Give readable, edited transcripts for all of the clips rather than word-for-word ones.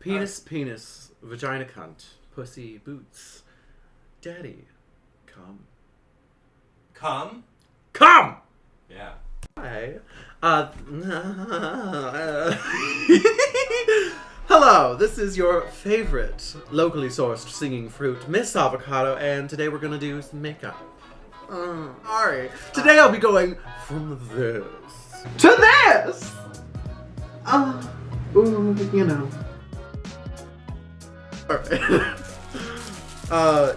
Penis, penis, vagina cunt, pussy, boots, daddy, come. Come? Come! Yeah. Hi. Hello, this is your favorite locally sourced singing fruit, Miss Ava Cado, and today we're gonna do some makeup. Alright. Today I'll be going from this to this! You know. Alright.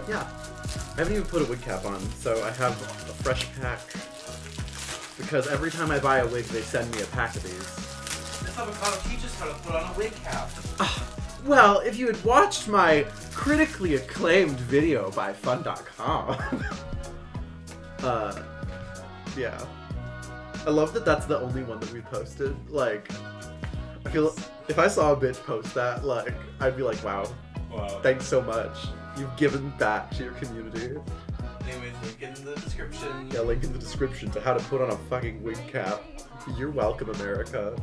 Yeah. I haven't even put a wig cap on, so I have a fresh pack. Because every time I buy a wig, they send me a pack of these. Miss Ava Cado teaches how to put on a wig cap. Well, if you had watched my critically acclaimed video by fun.com. Yeah. I love that that's the only one that we posted. Like, I feel if I saw a bitch post that, like, I'd be like, wow, thanks so much. You've given back to your community. Anyways, link in the description. Yeah, link in the description to how to put on a fucking wig cap. You're welcome, America.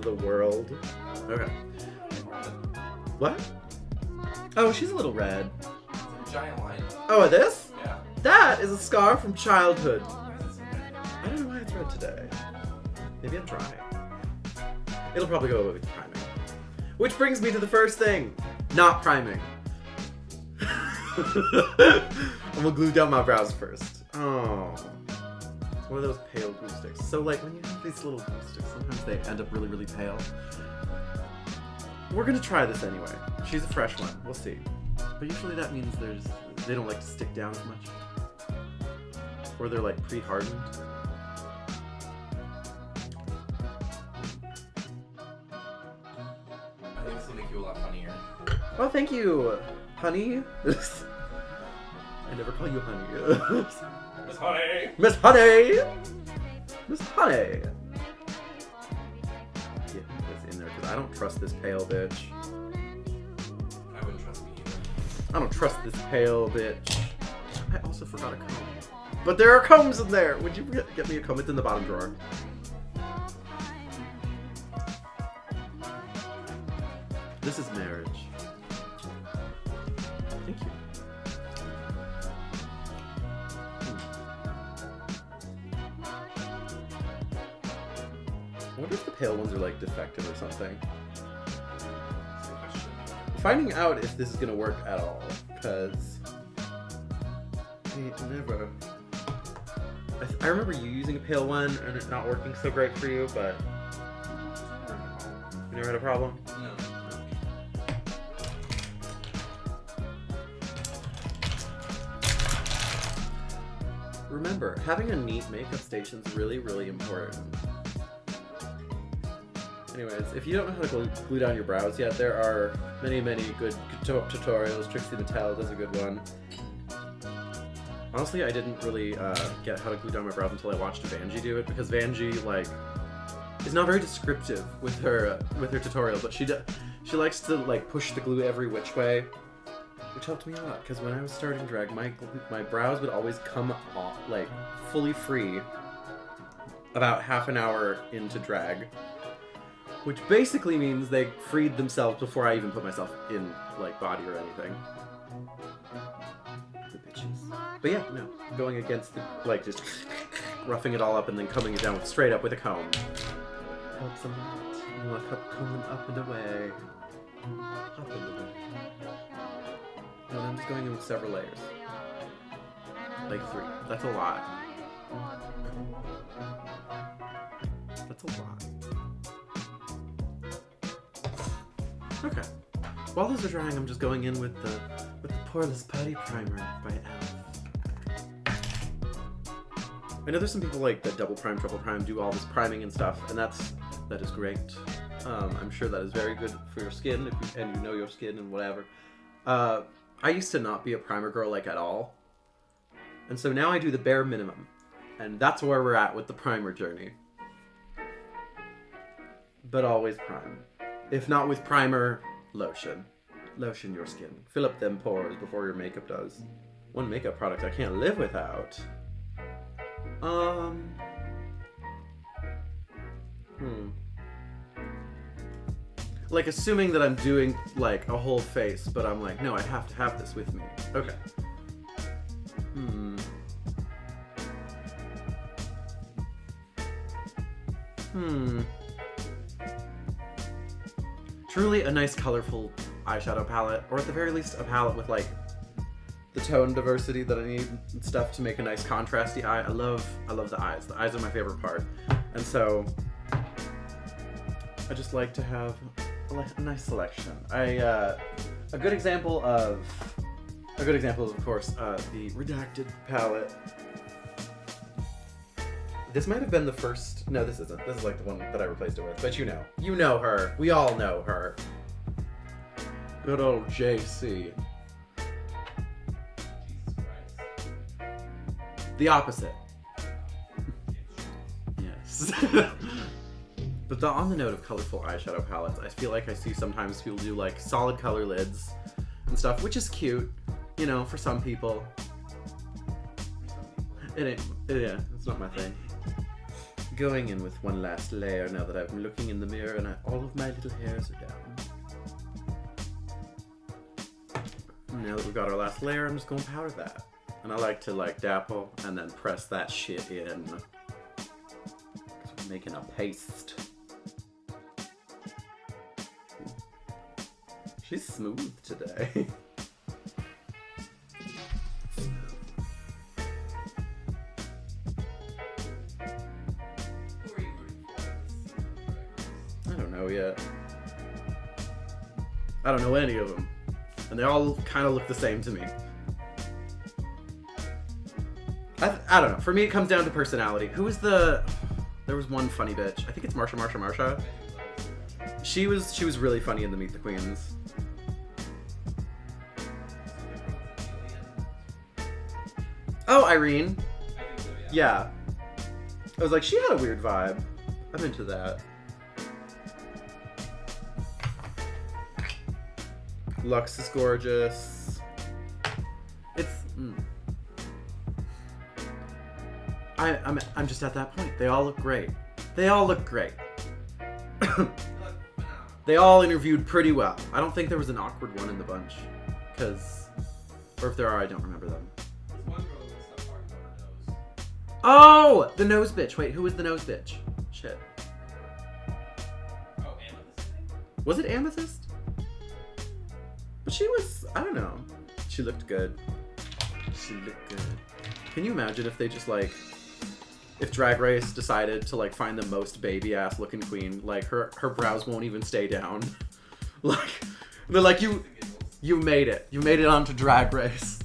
The world. Okay. What? Oh, she's a little red. It's a giant line. Oh, this? Yeah. That is a scar from childhood. Why is it so red? I don't know why it's red today. Maybe I'm dry. It'll probably go away with priming. Which brings me to the first thing. Not priming. I'm gonna glue down my brows first. Oh. It's one of those pale glue sticks. So like when you have these little glue sticks, sometimes they end up really, really pale. We're gonna try this anyway. She's a fresh one. We'll see. But usually that means they don't like to stick down as much. Or they're like pre-hardened. I think this will make you a lot funnier. Oh, thank you, honey. I never call you honey. Miss Honey! Miss Honey! Miss Honey! Get this in there, because I don't trust this pale bitch. I wouldn't trust me either. I don't trust this pale bitch. I also forgot a comb. But there are combs in there! Would you get me a comb? It's in the bottom drawer. This is marriage. Thank you. I wonder if the pale ones are like defective or something. That's a good question. Finding out if this is gonna work at all, because never. I remember you using a pale one and it not working so great for you, but you never had a problem? No. Remember, having a neat makeup station is really, really important. Anyways, if you don't know how to glue down your brows yet, there are many, many good tutorials. Trixie Mattel does a good one. Honestly, I didn't really get how to glue down my brows until I watched Vanjie do it, because Vanjie, like, is not very descriptive with her tutorial, but she likes to like push the glue every which way, which helped me a lot. Because when I was starting drag, my brows would always come off like fully free about half an hour into drag. Which basically means they freed themselves before I even put myself in, like, body or anything. The bitches. But yeah, no. Going against the, like, just roughing it all up and then coming it down straight up with a comb. Helps a lot. You want to comb them up and away. Up and away. And I'm just going in with several layers. Like 3. That's a lot. That's a lot. Okay. While those are drying, I'm just going in with the Poreless Putty Primer by e.l.f. I know there's some people like that double prime, triple prime, do all this priming and stuff, and that is great. I'm sure that is very good for your skin, and you know your skin and whatever. I used to not be a primer girl like at all, and so now I do the bare minimum, and that's where we're at with the primer journey. But always prime. If not with primer, lotion. Lotion your skin. Fill up them pores before your makeup does. One makeup product I can't live without. like assuming that I'm doing like a whole face, but I'm like, no, I have to have this with me. Okay. Truly a nice colorful eyeshadow palette, or at the very least a palette with like the tone diversity that I need and stuff to make a nice contrasty eye. I love the eyes. The eyes are my favorite part. And so I just like to have a nice selection. A good example is of course the Redacted palette. This might have been the first. No, this isn't. This is like the one that I replaced it with. But you know her. We all know her. Good old JC. The opposite. Yes. But on the note of colorful eyeshadow palettes, I feel like I see sometimes people do like solid color lids and stuff, which is cute, you know, for some people. Yeah, it's not my thing. Going in with one last layer now that I'm looking in the mirror and all of my little hairs are down. Now that we've got our last layer, I'm just going to powder that. And I like to like dapple and then press that shit in. So I'm making a paste. She's smooth today. I don't know yet. I don't know any of them. And they all kind of look the same to me. I don't know. For me, it comes down to personality. Who was the... There was one funny bitch. I think it's Marsha. She was really funny in the Meet the Queens. Oh, Irene. Yeah. I was like, she had a weird vibe. I'm into that. Lux is gorgeous. It's... I'm just at that point. They all look great. They all look great. They all interviewed pretty well. I don't think there was an awkward one in the bunch. Or if there are, I don't remember them. Oh! The nose bitch. Wait, who was the nose bitch? Shit. Oh, Amethyst? Was it Amethyst? But she was, I don't know. She looked good. Can you imagine if they just like, if Drag Race decided to like find the most baby ass looking queen, like her brows won't even stay down. Like, they're like, you made it. You made it onto Drag Race.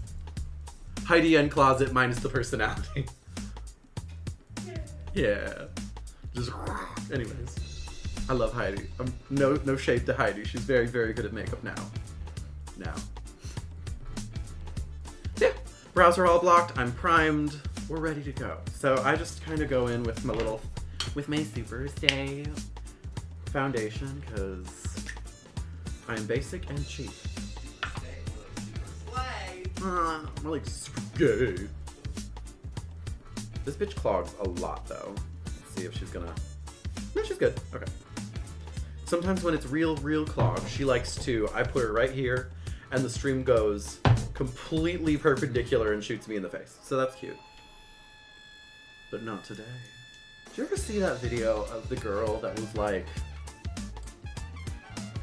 Heidi N Closet minus the personality. Yeah. Just, anyways. I love Heidi. No shade to Heidi. She's very, very good at makeup now. So yeah, brows are all blocked. I'm primed. We're ready to go. So I just kind of go in with my Superstay foundation because I'm basic and cheap. More like super gay. This bitch clogs a lot though. Let's see if she's gonna... No, she's good. Okay. Sometimes when it's real clogged, she likes to... I put her right here, and the stream goes completely perpendicular and shoots me in the face. So that's cute. But not today. Did you ever see that video of the girl that was like...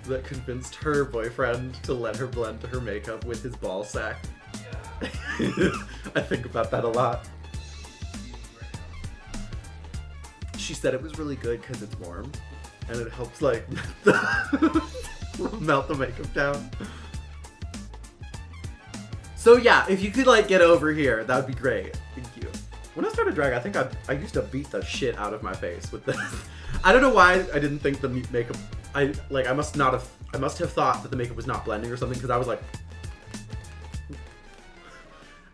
that convinced her boyfriend to let her blend her makeup with his ball sack? Yeah. I think about that a lot. She said it was really good because it's warm and it helps like melt the makeup down. So yeah, if you could like get over here, that would be great. Thank you. When I started drag, I think I used to beat the shit out of my face with this. I don't know why I didn't think the makeup. I must have thought that the makeup was not blending or something because I was like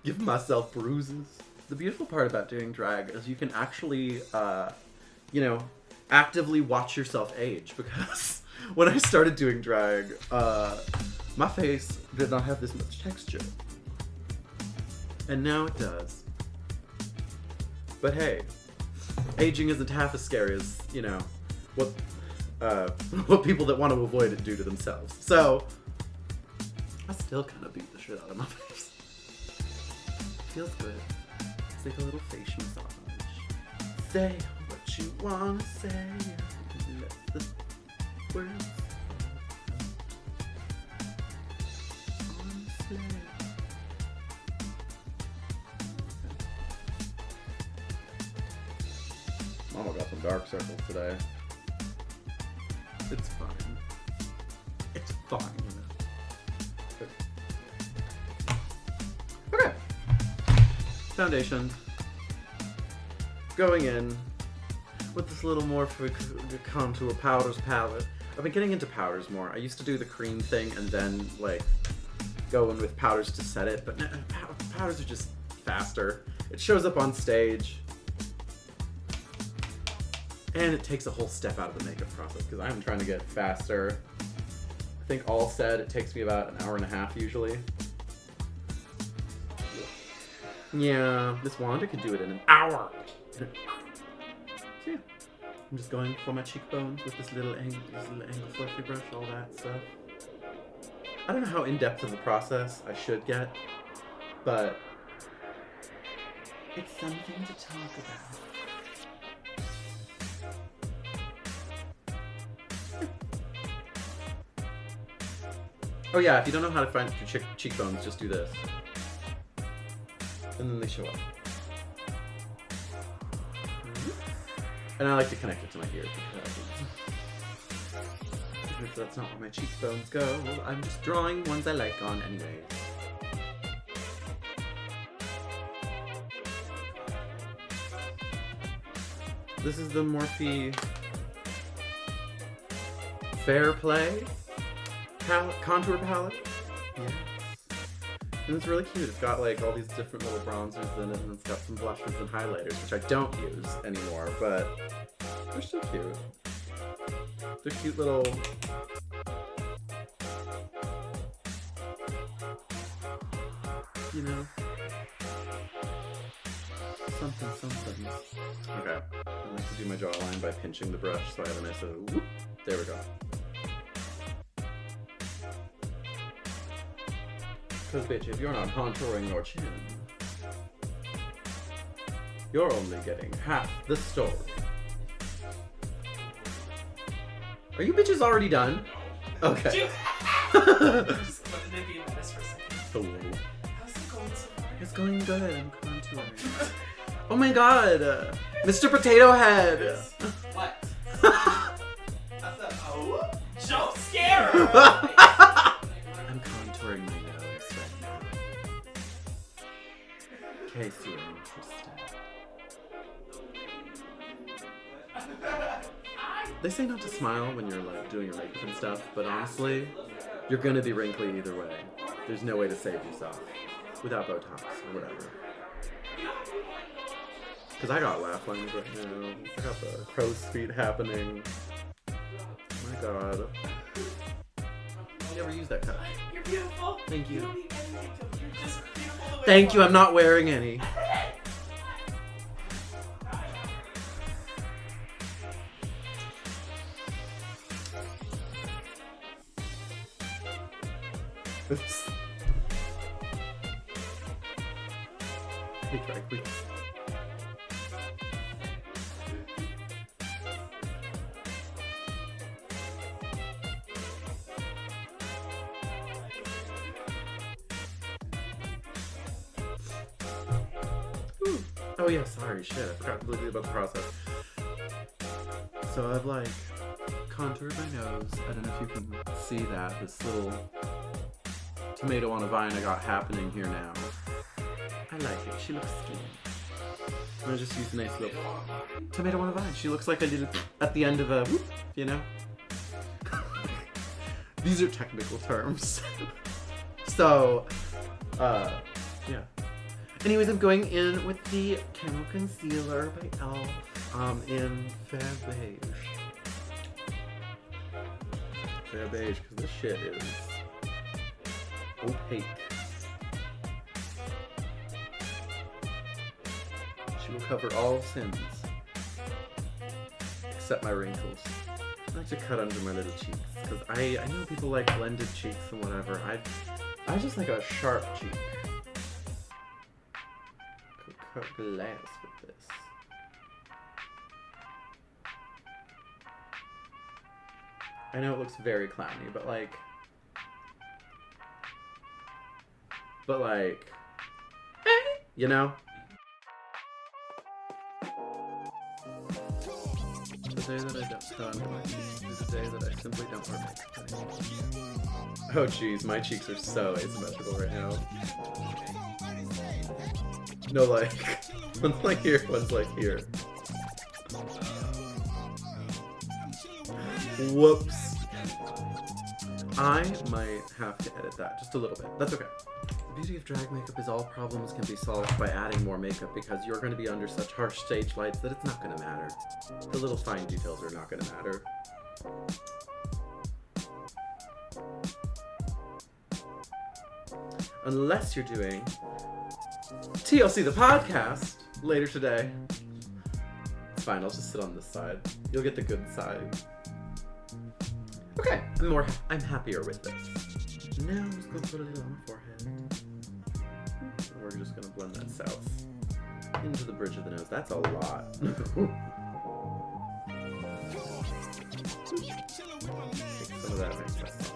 giving myself bruises. The beautiful part about doing drag is you can actually, actively watch yourself age because when I started doing drag, my face did not have this much texture. And now it does. But hey, aging isn't half as scary as, what what people that want to avoid it do to themselves. So, I still kind of beat the shit out of my face. Feels good. It's like a little facial massage. Say what you want to say. Let the words honestly. Mama got some dark circles today. It's fine. It's fine. Okay. Foundation. Going in with this little more contour powders palette. I've been getting into powders more. I used to do the cream thing and then like go in with powders to set it, but powders are just faster. It shows up on stage. And it takes a whole step out of the makeup process because I'm trying to get faster. I think all said, it takes me about an hour and a half usually. Yeah, this Wanda could do it in an hour. So yeah, I'm just going for my cheekbones with this little angle fluffy brush, all that stuff. I don't know how in-depth of a process I should get, but it's something to talk about. Oh yeah, if you don't know how to find your cheekbones, just do this. And then they show up. And I like to connect it to my ear because that's not where my cheekbones go. I'm just drawing ones I like on anyways. This is the Morphe Fair Play palette, contour palette. Yes. And it's really cute. It's got like all these different little bronzers in it, and it's got some blushes and highlighters, which I don't use anymore, but they're still cute. They're cute little... you know, something. Okay, I like to do my jawline by pinching the brush, so I have a nice little whoop. There we go. Because bitch, if you're not contouring your chin, you're only getting half the story. Are you bitches already done? Okay. Just wanted to be in this for a second. Oh. How's it going so far? It's going good. I'm contouring. Oh my god, Mr. Potato Head. What? That's a jump scare. I'm contouring my nose right now. In case you're interested. They say not to smile when you're like doing your makeup and stuff, but honestly, you're gonna be wrinkly either way. There's no way to save yourself without Botox or whatever. Because I got laugh lines right now. I got the crow's feet happening. Oh my god. I never used that cut. You're beautiful. Thank you. You don't need any makeup. You're just beautiful the way Thank you, are. I'm not wearing any. Oops. Hey, try, please. Ooh. Oh yeah, sorry, shit, I forgot completely about the process. So I've like contoured my nose. I don't know if you can see that, this little tomato on a vine I got happening here now. I like it, she looks skinny. I'm gonna just use a nice little tomato on a vine. She looks like I did at the end of a whoop, you know? These are technical terms. So, yeah. Anyways, I'm going in with the Camo Concealer by e.l.f. In Fair Beige. Fair Beige, because this shit is opaque. She will cover all sins. Except my wrinkles. like to cut under my little cheeks because I know people like blended cheeks and whatever. I just like a sharp cheek. Could cut glass with this. I know it looks very clowny, but like, you know? The day that I don't cut under my cheeks is the day that I simply don't wear makeup anymore. Oh jeez, my cheeks are so asymmetrical right now. No, like, one's like here, one's like here. Whoops. I might have to edit that just a little bit. That's okay. The beauty of drag makeup is all problems can be solved by adding more makeup because you're going to be under such harsh stage lights that it's not going to matter. The little fine details are not going to matter. Unless you're doing TLC the podcast later today. It's fine, I'll just sit on this side. You'll get the good side. Okay, I'm happier with this. Now I'm just gonna put a little on my forehead. We're just gonna blend that south into the bridge of the nose. That's a lot. Take some of that makes myself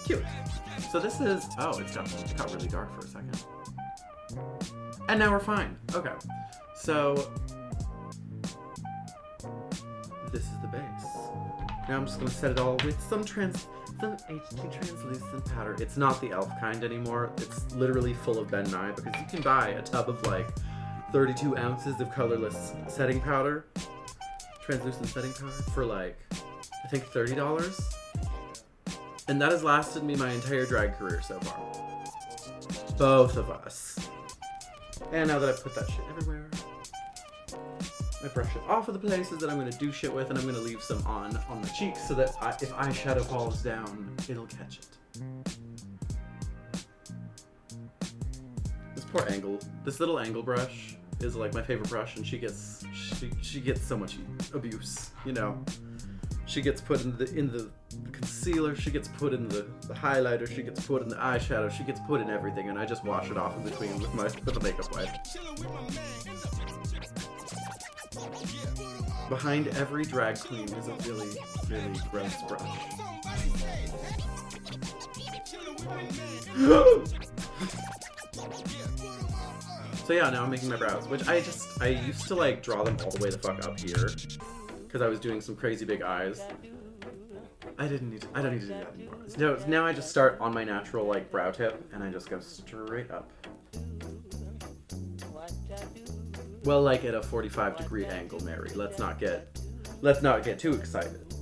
cute. So this is, oh, it got really dark for a second. And now we're fine. Okay. So this is the base. Now I'm just gonna set it all with some HT translucent powder. It's not the e.l.f. kind anymore. It's literally full of Ben Nye because you can buy a tub of like 32 ounces of colorless setting powder, translucent setting powder for like, I think $30. And that has lasted me my entire drag career so far. Both of us. And now that I've put that shit everywhere, I brush it off of the places that I'm gonna do shit with, and I'm gonna leave some on my cheeks so that if eyeshadow falls down, it'll catch it. This little angle brush is like my favorite brush, and she gets so much abuse, you know. She gets put in the concealer, she gets put in the highlighter, she gets put in the eyeshadow, she gets put in everything, and I just wash it off in between with a makeup wipe. Behind every drag queen is a really, really gross brush. So yeah, now I'm making my brows, which I used to like draw them all the way the fuck up here, because I was doing some crazy big eyes. I don't need to do that anymore. So now I just start on my natural like brow tip, and I just go straight up. Well, like at a 45-degree angle, Mary. Let's not get too excited.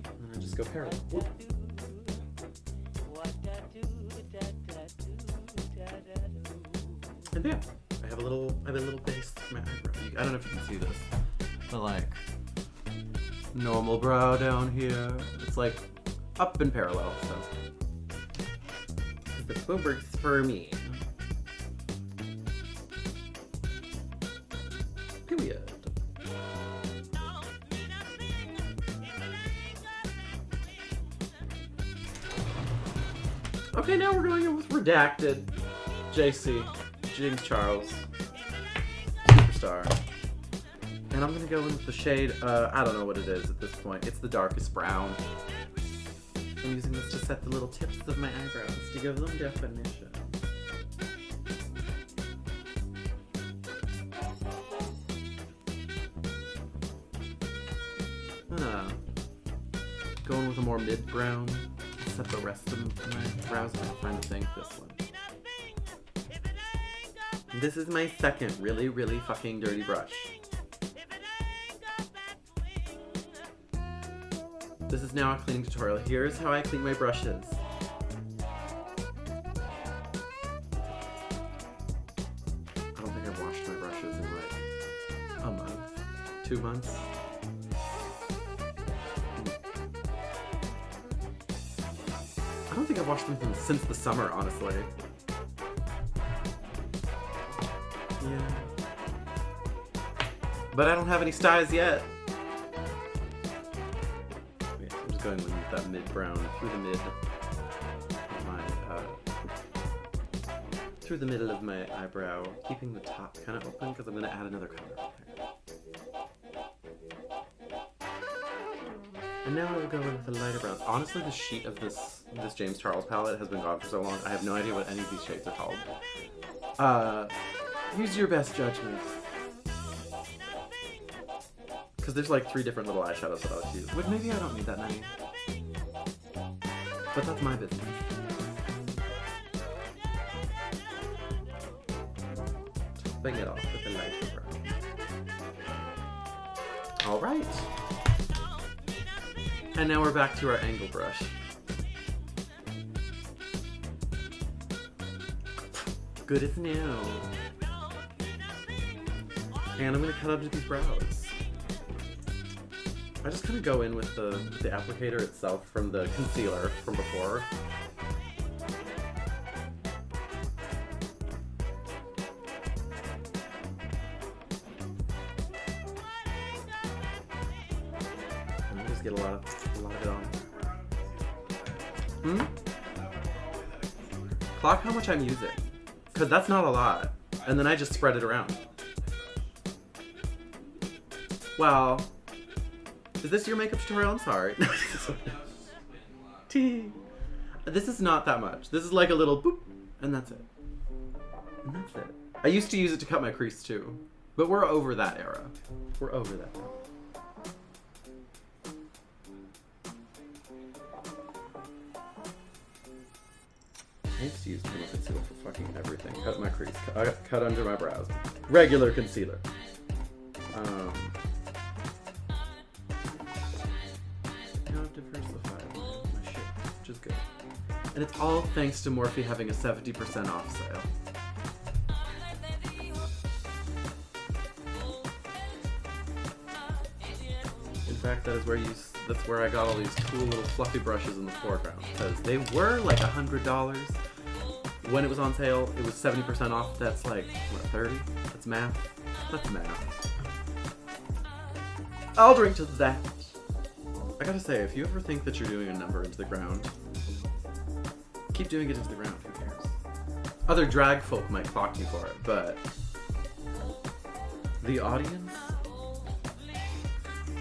And I just go parallel. Whoop. And yeah, I have a little base for my eyebrow. I don't know if you can see this, but like normal brow down here. It's like up and parallel. So the boobers for me. Period. Okay, now we're going in with Redacted. JC. James Charles. Superstar. And I'm gonna go in with the shade, I don't know what it is at this point. It's the darkest brown. I'm using this to set the little tips of my eyebrows to give them definition. Going with a more mid-brown. Set the rest of my brows. I'm trying to think this one. This is my second really, really fucking dirty brush. This is now a cleaning tutorial. Here's how I clean my brushes. I don't think I've washed my brushes in like a month, 2 months. I don't think I've washed them since the summer, honestly. Yeah. But I don't have any styes yet. Wait, I'm just going with that mid-brown through the mid of my, through the middle of my eyebrow, keeping the top kind of open because I'm going to add another color. And now I will go in with the lighter browns. Honestly, the sheet of this James Charles palette has been gone for so long, I have no idea what any of these shades are called. Use your best judgment. Because there's like 3 different little eyeshadows that I like to use. Which maybe I don't need that many. But that's my business. Topping it off with a lighter brown. Alright. And now we're back to our angle brush. Good as new. And I'm gonna cut under these brows. I just kind of go in with the applicator itself from the concealer from before. And I just get a lot of it on. Clock how much I'm using. Because that's not a lot. And then I just spread it around. Well, is this your makeup tutorial? I'm sorry. Tee. This is not that much. This is like a little boop, and that's it. And that's it. I used to use it to cut my crease too. But we're over that era. We're over that era. I used to use Camo concealer for fucking everything. Cut my crease, cut under my brows. Regular concealer. Now I've diversified my shit, which is good. And it's all thanks to Morphe having a 70% off sale. In fact, that's where I got all these cool little fluffy brushes in the foreground, because they were like $100. When it was on sale, it was 70% off. That's like, what, 30? That's math. That's math. I'll drink to that. I gotta say, if you ever think that you're doing a number into the ground, keep doing it into the ground, who cares? Other drag folk might clock you for it, but the audience?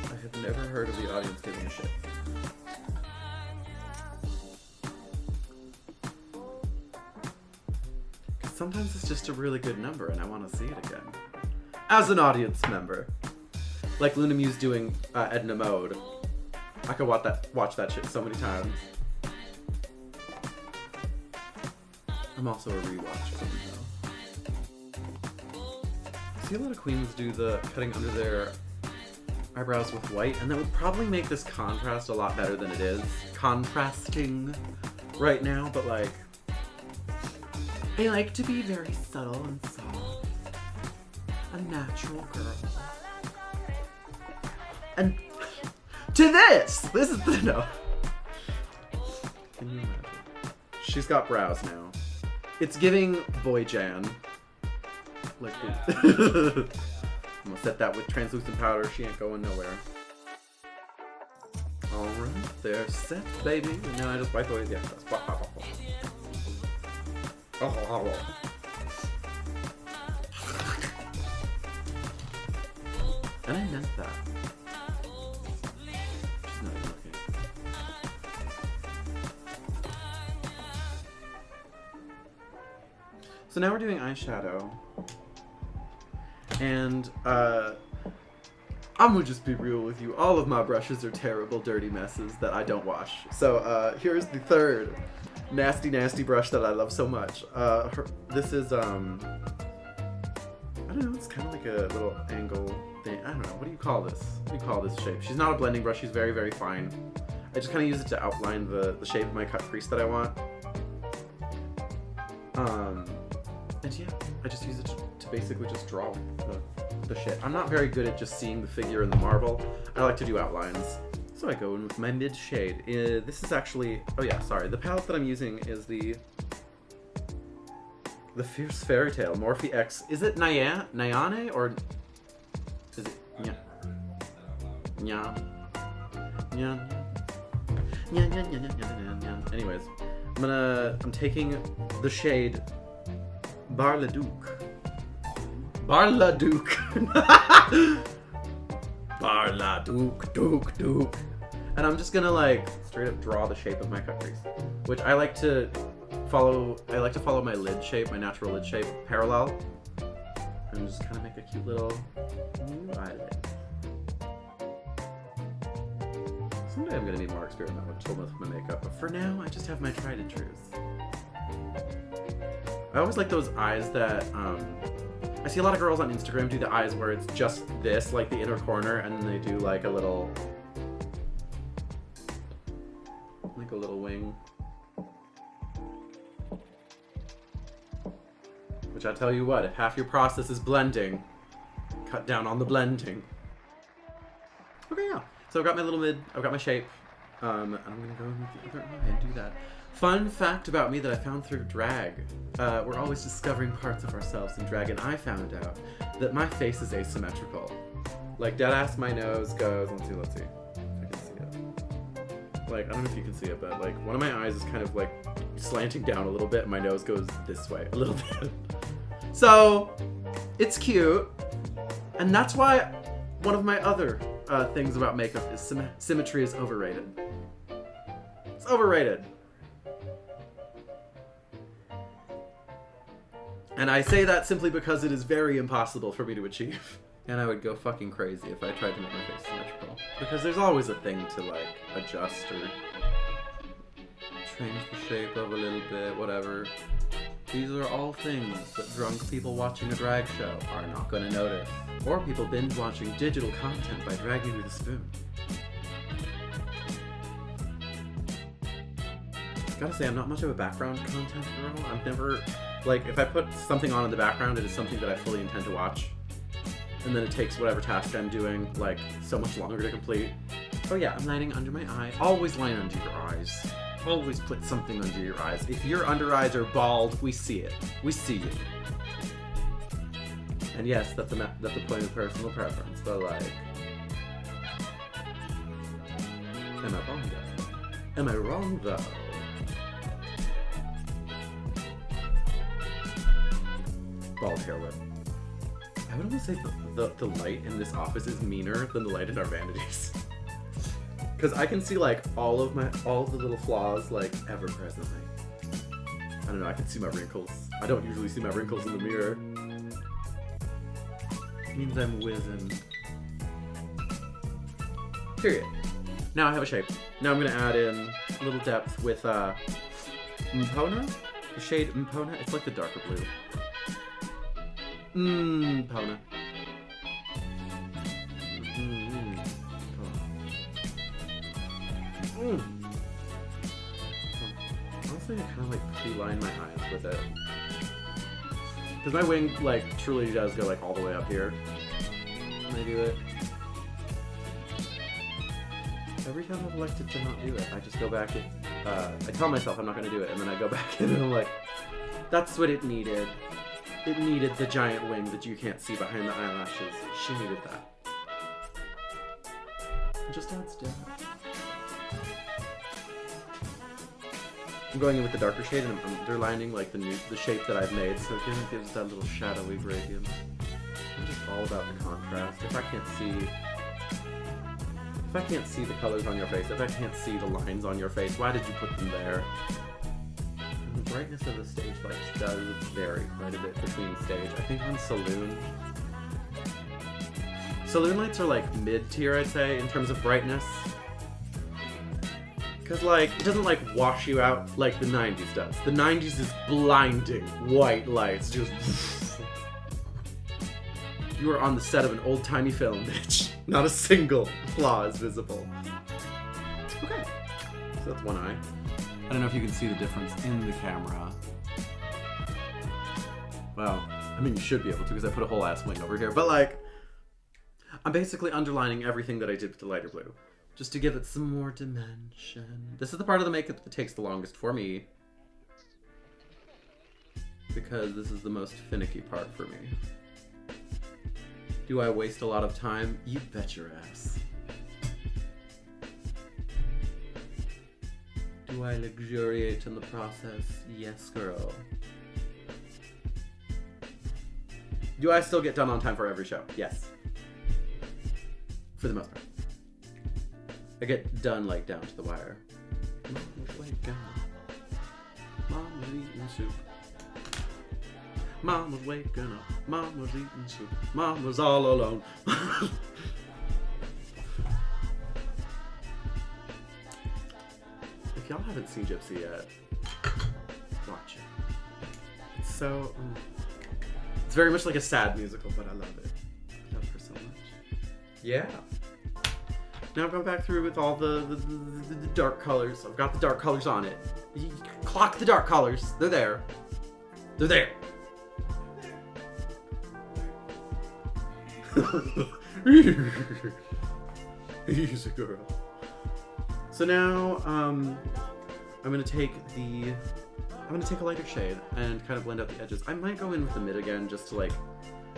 I have never heard of the audience giving a shit. Sometimes it's just a really good number and I want to see it again. As an audience member. Like Luna Muse doing Edna Mode. I could watch that shit so many times. I'm also a rewatch queen though. See a lot of queens do the cutting under their eyebrows with white, and that would probably make this contrast a lot better than it is. Contrasting right now, but like, I like to be very subtle and soft. A natural girl. And to this is the, no. Can you imagine? She's got brows now. It's giving boy Jan. Like, I'm gonna set that with translucent powder. She ain't going nowhere. Alright, they're set, baby. And now I just wipe away the excess. And I meant that. She's not even looking. So now we're doing eyeshadow. And I'm gonna just be real with you. All of my brushes are terrible, dirty messes that I don't wash. So here's the third nasty, nasty brush that I love so much. This is, I don't know, it's kind of like a little angle thing. I don't know, what do you call this? What do you call this shape? She's not a blending brush, she's very, very fine. I just kind of use it to outline the shape of my cut crease that I want. And yeah, I just use it to basically just draw the shit. I'm not very good at just seeing the figure in the marble. I like to do outlines. do I go in with my mid shade? This is actually, oh yeah, sorry. The palette that I'm using is the Fierce Fairy Tale Morphe X. Is it Nyane or is it Nya? Anyways, I'm taking the shade Bar-le-Duc. Bar-le-Duc. Bar-le-Duc, Duc. And I'm just gonna like straight up draw the shape of my cut crease, which I like to follow my lid shape, my natural lid shape, parallel, and just kind of make a cute little new eyelid. Someday I'm gonna need more experimental with my makeup, but for now I just have my tried and trues. I always like those eyes that I see a lot of girls on Instagram do the eyes where it's just this, like the inner corner, and then they do like a little wing. Which I tell you what, if half your process is blending, cut down on the blending. Okay, yeah. So I've got my little mid, I've got my shape, and I'm gonna go in with the other eye and do that. Fun fact about me that I found through drag. We're always discovering parts of ourselves in drag, and I found out that my face is asymmetrical. Like, deadass, my nose goes, let's see if I can see it. Like, I don't know if you can see it, but like, one of my eyes is kind of like slanting down a little bit, and my nose goes this way a little bit. So, it's cute, and that's why one of my other things about makeup is symmetry is overrated. It's overrated. And I say that simply because it is very impossible for me to achieve. And I would go fucking crazy if I tried to make my face symmetrical. Because there's always a thing to like adjust or change the shape of a little bit, whatever. These are all things that drunk people watching a drag show are not going to notice. Or people binge watching digital content by dragging with a spoon. Gotta say, I'm not much of a background content girl. I'm never, like, if I put something on in the background, it is something that I fully intend to watch. And then it takes whatever task I'm doing, like, so much longer to complete. Oh yeah, I'm lining under my eye. Always line under your eyes. Always put something under your eyes. If your under eyes are bald, we see it. We see you. And yes, that's the point of personal preference, but like... Am I wrong though? Am I wrong though? Bald hair whip. I would almost say the light in this office is meaner than the light in our vanities. Because I can see like all of the little flaws like ever presently. I don't know, I can see my wrinkles. I don't usually see my wrinkles in the mirror. It means I'm whizzing. Period. Now I have a shape. Now I'm gonna add in a little depth with Mpona? The shade Mpona? It's like the darker blue. Mpona. Honestly, I kind of like pre-line my eyes with it. Because my wing, like, truly does go, like, all the way up here when I do it. Every time I've elected to not do it, I just go back and, I tell myself I'm not going to do it, and then I go back in and I'm like, that's what it needed. It needed the giant wing that you can't see behind the eyelashes. She needed that. It just adds depth. I'm going in with the darker shade and I'm underlining like the shape that I've made, so it kind of gives that little shadowy gradient. I'm just all about the contrast. If I can't see the colors on your face, if I can't see the lines on your face, why did you put them there? And the brightness of the stage lights does vary quite a bit between stage. I think on Saloon lights are like mid-tier, I'd say, in terms of brightness. Because, like, it doesn't, like, wash you out like the 90s does. The 90s is blinding white lights. Just... You are on the set of an old-timey film, bitch. Not a single flaw is visible. Okay. So that's one eye. I don't know if you can see the difference in the camera. Well, I mean, you should be able to because I put a whole ass wing over here. But, like, I'm basically underlining everything that I did with the lighter blue. just to give it some more dimension. This is the part of the makeup that takes the longest for me, because this is the most finicky part for me. Do I waste a lot of time? You bet your ass. Do I luxuriate in the process? Yes, girl. Do I still get done on time for every show? Yes. For the most part. I get done, like, down to the wire. Mama's waking up. Mama's eating soup. Mama's waking up. Mama's eating soup. Mama's all alone. If y'all haven't seen Gypsy yet, watch it. It's so... it's very much like a sad musical, but I love it. I love her so much. Yeah. Now I've gone back through with all the dark colors. I've got the dark colors on it. You clock the dark colors. They're there. They're there. Easy girl. So now, I'm gonna take a lighter shade and kind of blend out the edges. I might go in with the mid again just to like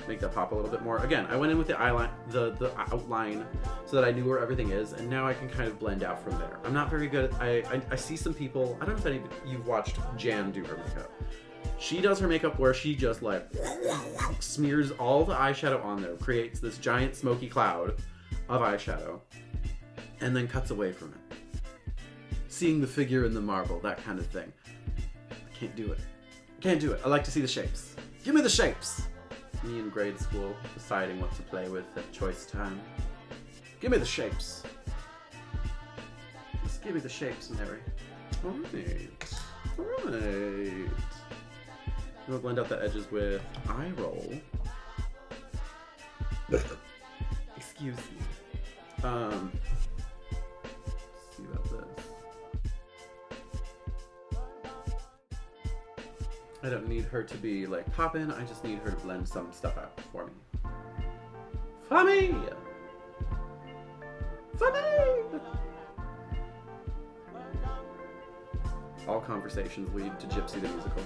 make that pop a little bit more. Again, I went in with the eyeliner, the outline, so that I knew where everything is, and now I can kind of blend out from there. I'm not very good at, I see some people, I don't know if any of you've watched Jan do her makeup. She does her makeup where she just like smears all the eyeshadow on there, creates this giant smoky cloud of eyeshadow, and then cuts away from it. Seeing the figure in the marble, that kind of thing. I can't do it. Can't do it. I like to see the shapes. Give me the shapes! Me in grade school, deciding what to play with at choice time. Give me the shapes. Just give me the shapes, Mary. Alright. Alright. I'm gonna blend out the edges with eye roll. Excuse me. Let's see about this. I don't need her to be like poppin', I just need her to blend some stuff out for me. For me! For me! All conversations lead to Gypsy the musical.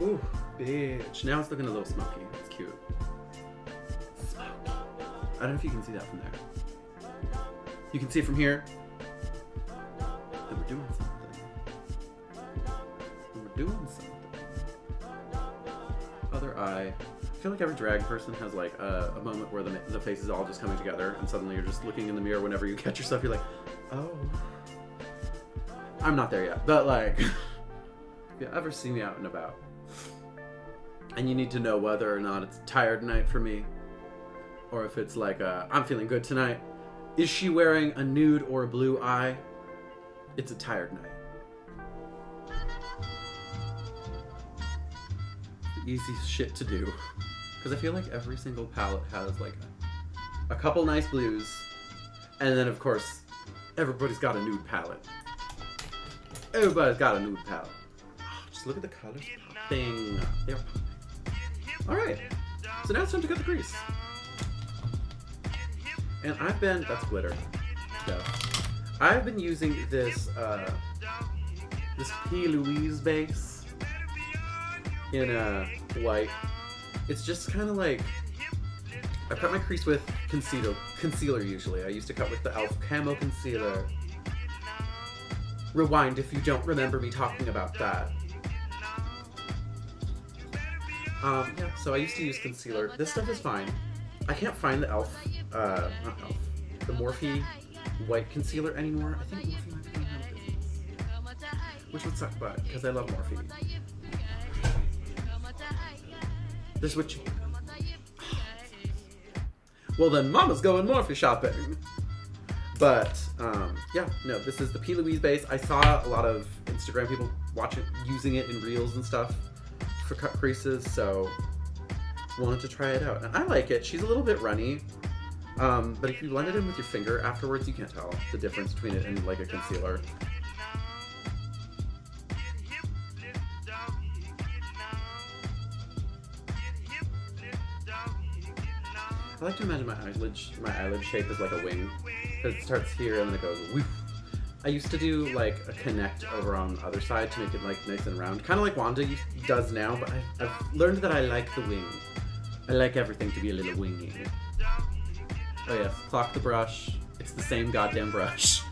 Ooh, bitch. Now it's looking a little smoky. It's cute. Smoky. I don't know if you can see that from there. You can see it from here. And we're doing something. And we're doing something. Other eye. I feel like every drag person has like a moment where the face is all just coming together, and suddenly you're just looking in the mirror whenever you catch yourself, you're like, oh. I'm not there yet, but like, if you ever see me out and about, and you need to know whether or not it's a tired night for me, or if it's like I'm feeling good tonight. Is she wearing a nude or a blue eye? It's a tired night. The easiest shit to do. Because I feel like every single palette has like a couple nice blues, and then of course, everybody's got a nude palette. Everybody's got a nude palette. Just look at the colors popping. They're popping. Alright, so now it's time to cut the crease. And that's glitter stuff. I've been using this, this P. Louise base in white. It's just kind of like, I cut my crease with concealer usually. I used to cut with the e.l.f. Camo Concealer. Rewind if you don't remember me talking about that. Yeah, so I used to use concealer. This stuff is fine. I can't find the e.l.f., not e.l.f., the Morphe white concealer anymore. I think Morphe might be going out of business. Which would suck, but, because I love Morphe. They're switching. Well then, Mama's going Morphe shopping. But, yeah, no, this is the P. Louise base. I saw a lot of Instagram people using it in reels and stuff for cut creases, so wanted to try it out. And I like it. She's a little bit runny, but if you blend it in with your finger afterwards, you can't tell the difference between it and like a concealer. I like to imagine my eyelid shape is like a wing. Because it starts here and then it goes woof. I used to do like a connect over on the other side to make it like nice and round. Kind of like Wanda does now, but I've learned that I like the wing. I like everything to be a little wingy. Oh yes, clock the brush. It's the same goddamn brush.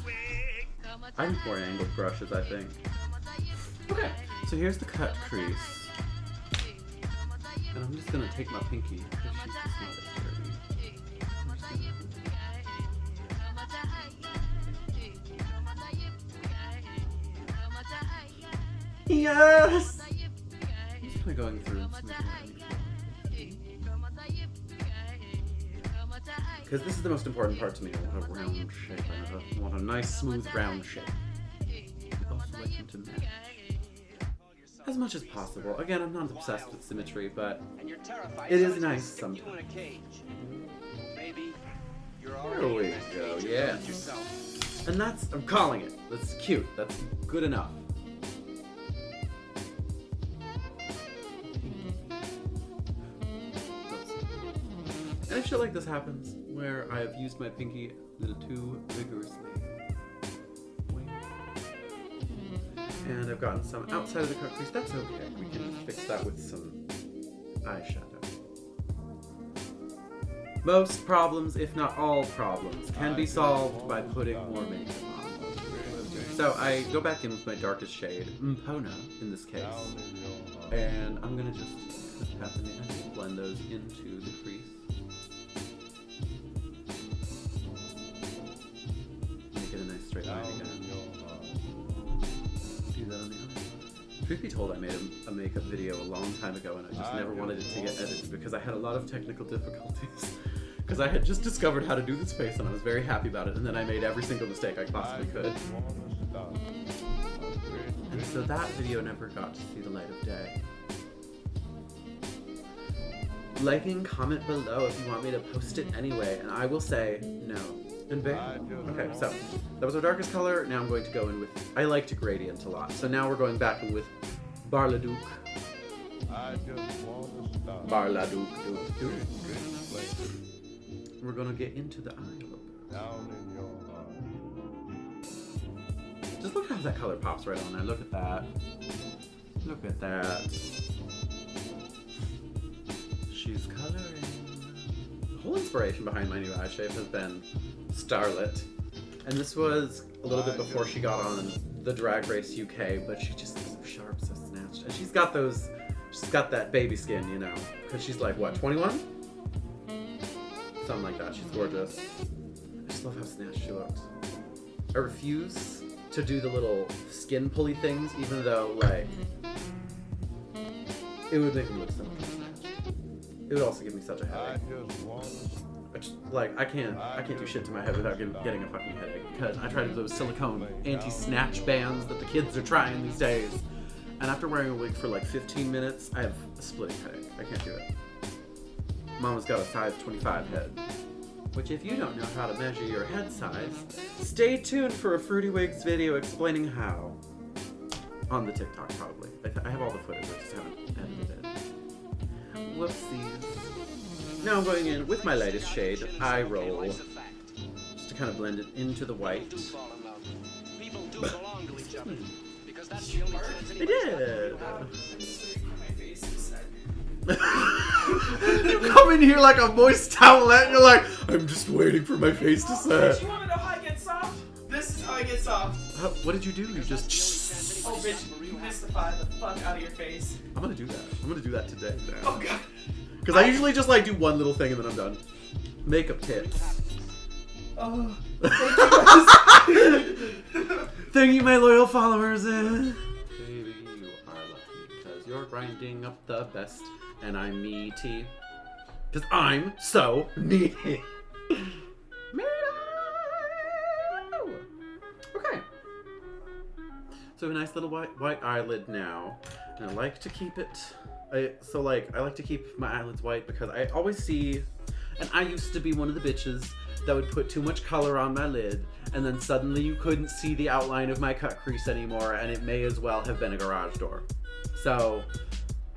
I need more angled brushes, I think. Okay, so here's the cut crease. And I'm just gonna take my pinky, because she's just not as dirty. Yes! I'm just kind of going through and smoothing it. Because this is the most important part to me. I want a round shape. I want a nice, smooth, round shape. I also like them to match. As much as possible. Again, I'm not obsessed with symmetry, but it is nice sometimes. There we go, yes. And that's, I'm calling it. That's cute. That's good enough. And if shit like this happens, where I have used my pinky a little too vigorously, and I've gotten some outside of the cut crease, that's okay. We can fix that with some eyeshadow. Most problems, if not all problems, can be solved by putting more makeup on. So I go back in with my darkest shade, Mpona in this case, and I'm gonna just tap in the edge and blend those into the crease. Make it a nice straight line again. Do that on the other side. Truth be told, I made a makeup video a long time ago and I just never wanted it to get edited because I had a lot of technical difficulties. Because I had just discovered how to do this face and I was very happy about it, and then I made every single mistake I possibly could. And so that video never got to see the light of day. Liking, comment below if you want me to post it anyway, and I will say no. And babe? Okay, so that was our darkest color. Now I'm going to go in with, I like to gradient a lot, so now we're going back in with Barladuc. Barladuc. We're gonna get into the eye a little bit. Just look how that color pops right on there. Look at that. Look at that. She's coloring. The whole inspiration behind my new eye shape has been Starlet. And this was a little bit before she got on the Drag Race UK, but she just is so sharp, so snatched. And she's got that baby skin, you know, because she's like, what, 21? Something like that. She's gorgeous. I just love how snatched she looks. I refuse to do the little skin pulley things, even though, like, it would make me look so much more snatched. It would also give me such a headache. I can't do shit to my head without getting a fucking headache, because I tried those silicone anti-snatch bands that the kids are trying these days, and after wearing a wig for like 15 minutes, I have a splitting headache. I can't do it. Mama's got a size 25 head. Which, if you don't know how to measure your head size, stay tuned for a Fruity Wigs video explaining how. On the TikTok, probably. I have all the footage, I just haven't edited it. Whoopsies. Now I'm going in with my lightest shade, Eye Roll, just to kind of blend it into the white. I did! You come in here like a moist towelette and you're like, I'm just waiting for my face to set. Bitch, you wanna know how I get soft? This is how I get soft. What did you do? You just... Oh, bitch, you mystify the fuck out of your face. I'm gonna do that. I'm gonna do that today. Oh, God. Because I usually just like do one little thing and then I'm done. Makeup tips. Oh, thank you guys. Thank you, my loyal followers. Baby, you are lucky because you're grinding up the best. And I'm meaty. Because I'm so needy. Okay. So a nice little white eyelid now. And I like to keep it... I like to keep my eyelids white because I always see... And I used to be one of the bitches that would put too much color on my lid, and then suddenly you couldn't see the outline of my cut crease anymore, and it may as well have been a garage door. So...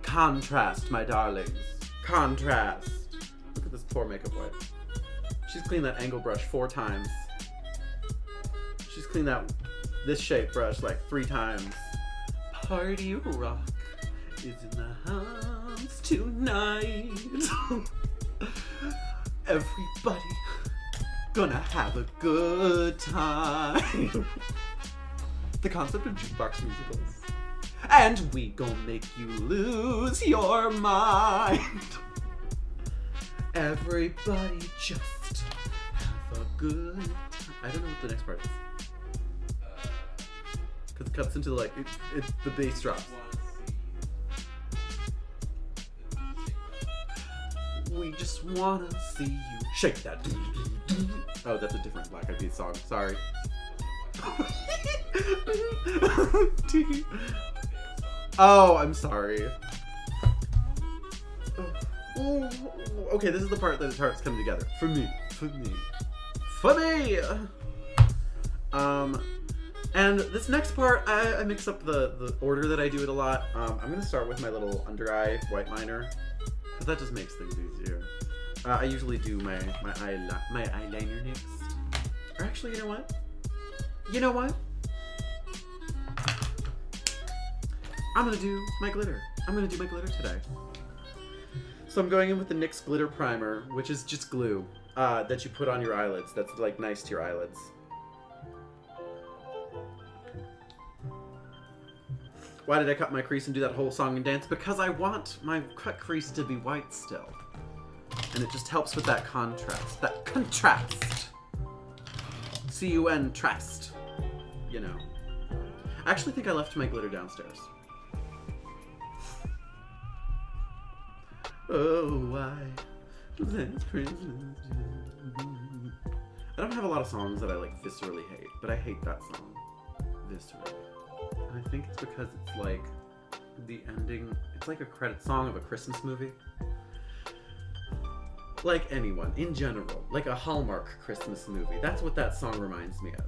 contrast, my darlings. Contrast. Look at this poor makeup wipe. She's cleaned that angle brush 4 times. She's cleaned this shape brush like 3 times. Party rock is in the house tonight. Everybody gonna have a good time. The concept of jukebox musicals. And we gon' make you lose your mind. Everybody just have a good time. I don't know what the next part is. Because it cuts into like, the bass drops. We just wanna see you shake that. Oh, that's a different Black Eyed Peas song. Sorry. Oh, I'm sorry. Oh, okay, this is the part that it starts coming together. For me. And this next part, I mix up the order that I do it a lot. I'm gonna start with my little under eye white liner, because that just makes things easier. I usually do my eyeliner next. Or actually, you know what? I'm gonna do my glitter. Today. So I'm going in with the NYX Glitter Primer, which is just glue that you put on your eyelids. That's like nice to your eyelids. Why did I cut my crease and do that whole song and dance? Because I want my cut crease to be white still. And it just helps with that contrast. C-U-N-trast. You know. I actually think I left my glitter downstairs. Oh, why? Last Christmas. I don't have a lot of songs that I like viscerally hate, but I hate that song. Viscerally. And I think it's because it's like the ending, it's like a credit song of a Christmas movie. Like anyone, in general, like a Hallmark Christmas movie. That's what that song reminds me of.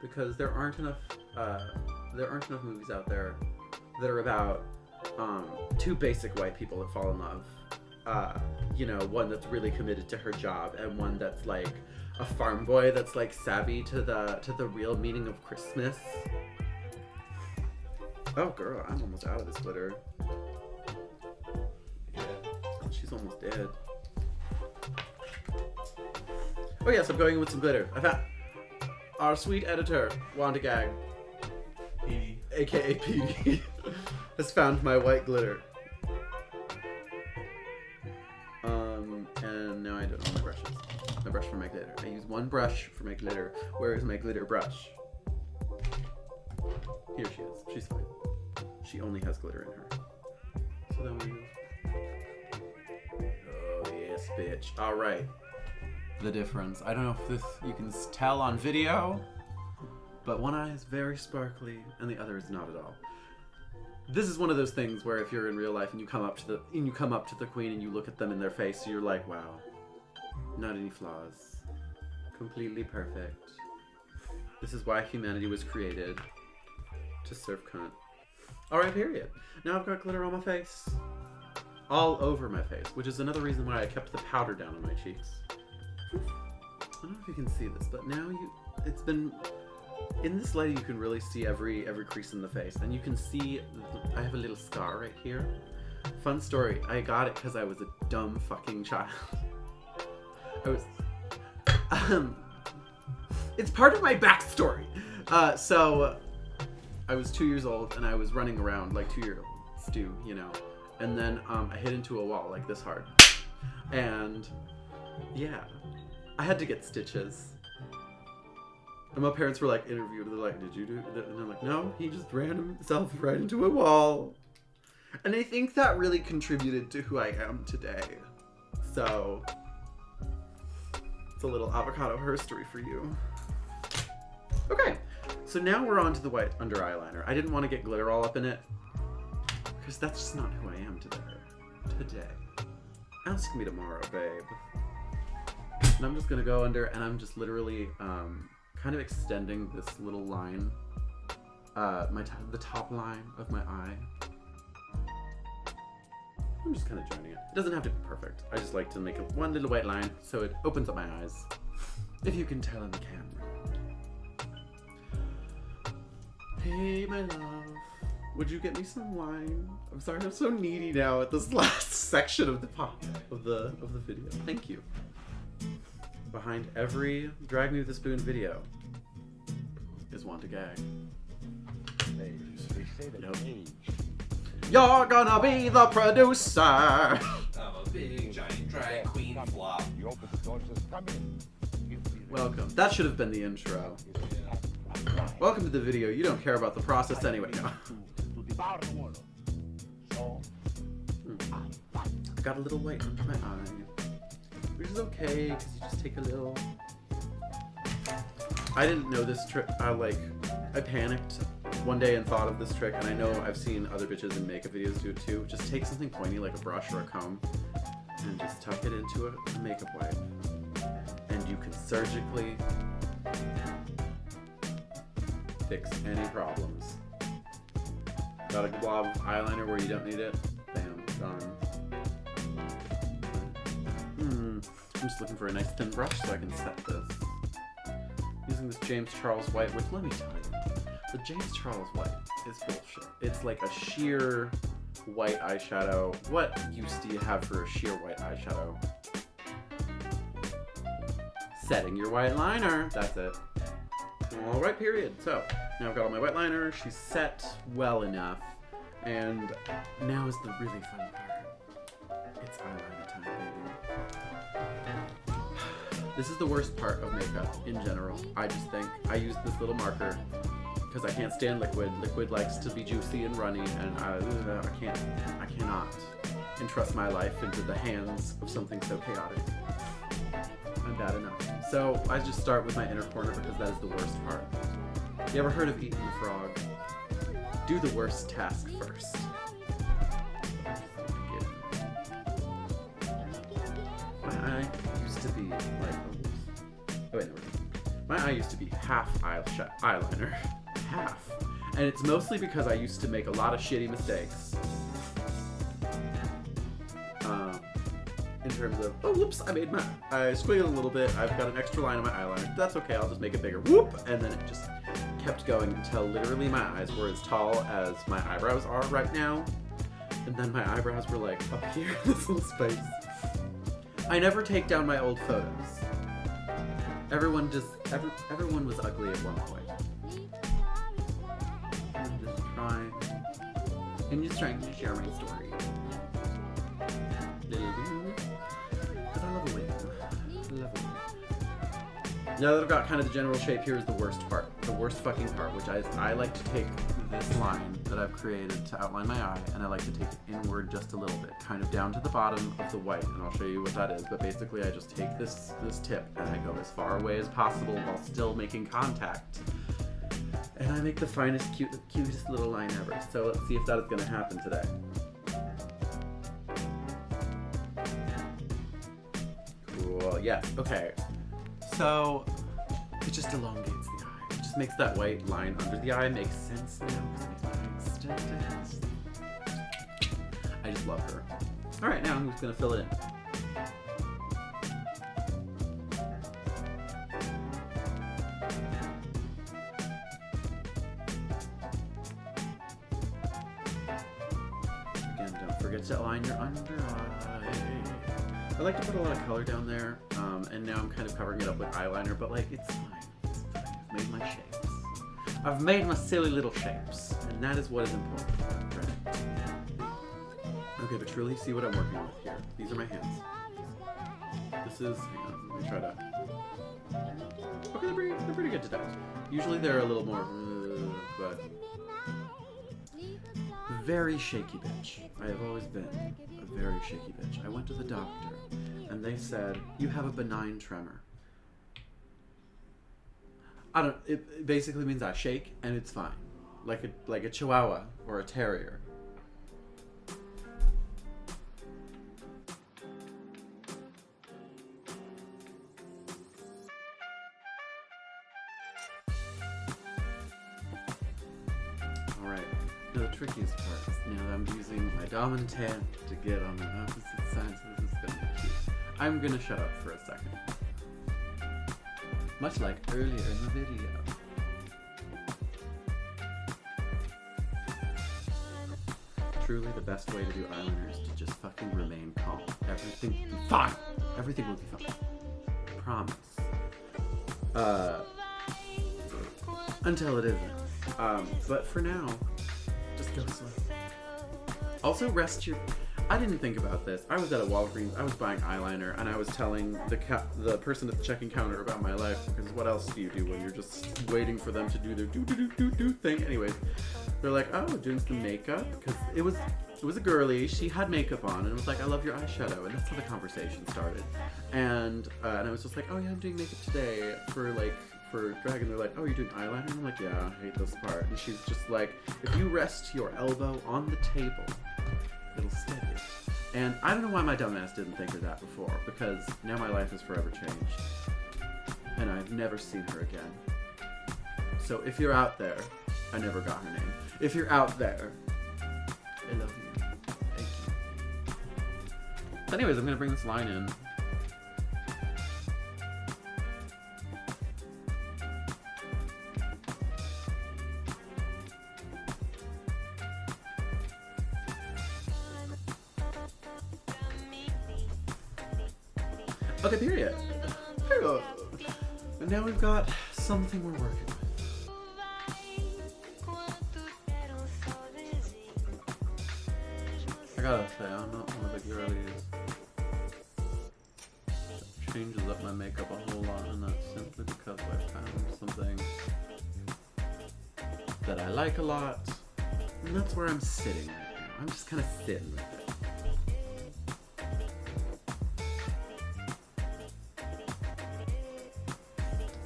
Because there aren't enough movies out there that are about 2 basic white people that fall in love. You know, one that's really committed to her job, and one that's like a farm boy that's like savvy to the real meaning of Christmas. Oh girl, I'm almost out of this glitter. Yeah, she's almost dead. Oh yes, I'm going with some glitter. I found our sweet editor, Wanda Gag, aka PD, has found my white glitter. And now I don't know my brushes. My brush for my glitter. I use one brush for my glitter. Where is my glitter brush? Here she is. She's fine. She only has glitter in her. So then we go. Oh yes, bitch. Alright. The difference. I don't know if you can tell on video, but one eye is very sparkly and the other is not at all. This is one of those things where if you're in real life and you come up to the queen and you look at them in their face, you're like, wow, not any flaws, completely perfect. This is why humanity was created, to serve cunt. All right, period. Now I've got glitter on my face, all over my face, which is another reason why I kept the powder down on my cheeks. I don't know if you can see this, but now it's been. In this light, you can really see every crease in the face, and you can see I have a little scar right here. Fun story, I got it because I was a dumb fucking child. It's part of my backstory. So I was 2 years old and I was running around like 2-year-olds do, you know, and then I hit into a wall like this hard, and yeah, I had to get stitches. And my parents were like interviewed. They're like, "Did you do that?" And I'm like, "No, he just ran himself right into a wall." And I think that really contributed to who I am today. So it's a little avocado herstory for you. Okay, so now we're on to the white under eyeliner. I didn't want to get glitter all up in it because that's just not who I am today. Ask me tomorrow, babe. And I'm just gonna go under, and I'm just literally kind of extending this little line, the top line of my eye. I'm just kind of joining it. It doesn't have to be perfect. I just like to make one little white line so it opens up my eyes. If you can tell in the camera. Hey, my love. Would you get me some wine? I'm sorry, I'm so needy now at this last section of the video. Thank you. Behind every Drag Me With a Spoon video is Want to Gag. Yep. You're gonna be the producer. I'm a big giant drag queen flop. You open the door, just come in. Welcome. That should have been the intro. Welcome to the video. You don't care about the process anyway. No. I got a little white under my eye, which is okay because you just take a little. I didn't know this trick. I panicked one day and thought of this trick, and I know I've seen other bitches in makeup videos do it too. Just take something pointy like a brush or a comb and just tuck it into a makeup wipe, and you can surgically fix any problems. Got a glob of eyeliner where you don't need it. Bam, gone. I'm just looking for a nice thin brush so I can set this. Using this James Charles White, which let me tell you, the James Charles White is bullshit. It's like a sheer white eyeshadow. What use do you have for a sheer white eyeshadow? Setting your white liner. That's it. All right, period. So now I've got all my white liner. She's set well enough. And now is the really fun part. It's eyeliner time, baby. This is the worst part of makeup in general. I just think I use this little marker because I can't stand liquid. Liquid likes to be juicy and runny, and I cannot entrust my life into the hands of something so chaotic. I'm bad enough. So I just start with my inner corner because that is the worst part. You ever heard of eating the frog? Do the worst task first. My eye used to be like, oh wait, no, my eye used to be half eyeliner, half, and it's mostly because I used to make a lot of shitty mistakes. In terms of, oh whoops, I squiggled a little bit. I've got an extra line on my eyeliner. That's okay. I'll just make it bigger. Whoop, and then it just kept going until literally my eyes were as tall as my eyebrows are right now. And then my eyebrows were like up here in this little space. I never take down my old photos. Everyone was ugly at one point. I'm just trying to share my story. Because I love a wig. Now that I've got kind of the general shape, here is the worst part. The worst fucking part, which I like to take this line that I've created to outline my eye, and I like to take it inward just a little bit, kind of down to the bottom of the white, and I'll show you what that is. But basically I just take this tip and I go as far away as possible while still making contact. And I make the finest, cutest little line ever. So let's see if that is going to happen today. Cool, yeah, okay. So, it just elongates the eye. It just makes that white line under the eye make sense now because it makes my eye extended. I just love her. Alright, now I'm just going to fill it in. Again, don't forget to line your under eye. I like to put a lot of color down there, and now I'm kind of covering it up with eyeliner, but like, it's fine. It's fine. I've made my shapes. I've made my silly little shapes, and that is what is important, right? Okay, but truly see what I'm working with here. These are my hands. This is, hang on, let me try to. Okay, they're pretty good today. Usually they're a little more, but very shaky bitch. I have always been a very shaky bitch. I went to the doctor, and they said, you have a benign tremor. It basically means I shake, and it's fine. Like a chihuahua or a terrier. Now the trickiest part is now that I'm using my dominant hand to get on the opposite side, so this is gonna be cute. I'm gonna shut up for a second. Much like earlier in the video. Truly the best way to do eyeliner is to just fucking remain calm. Everything will be fine. Everything will be fine. Promise. Until it isn't. But for now, just go slow. Also rest your... I didn't think about this. I was at a Walgreens, I was buying eyeliner, and I was telling the person at the checking counter about my life, because what else do you do when you're just waiting for them to do their do thing? Anyways, they're like, oh, doing some makeup? Because it was a girly, she had makeup on, and it was like, I love your eyeshadow, and that's how the conversation started. And I was just like, oh yeah, I'm doing makeup today for drag, and they're like, oh, you're doing eyeliner? And I'm like, yeah, I hate this part. And she's just like, if you rest your elbow on the table, it'll steady it. And I don't know why my dumbass didn't think of that before, because now my life is forever changed. And I've never seen her again. So if you're out there, I never got her name. If you're out there, I love you. Thank you. So anyways, I'm gonna bring this line in. Okay, period. And now we've got something we're working with. I gotta say, I'm not one of the girlies that changes up my makeup a whole lot, and that's simply because I found something that I like a lot, and that's where I'm sitting right now. I'm just kind of sitting with it.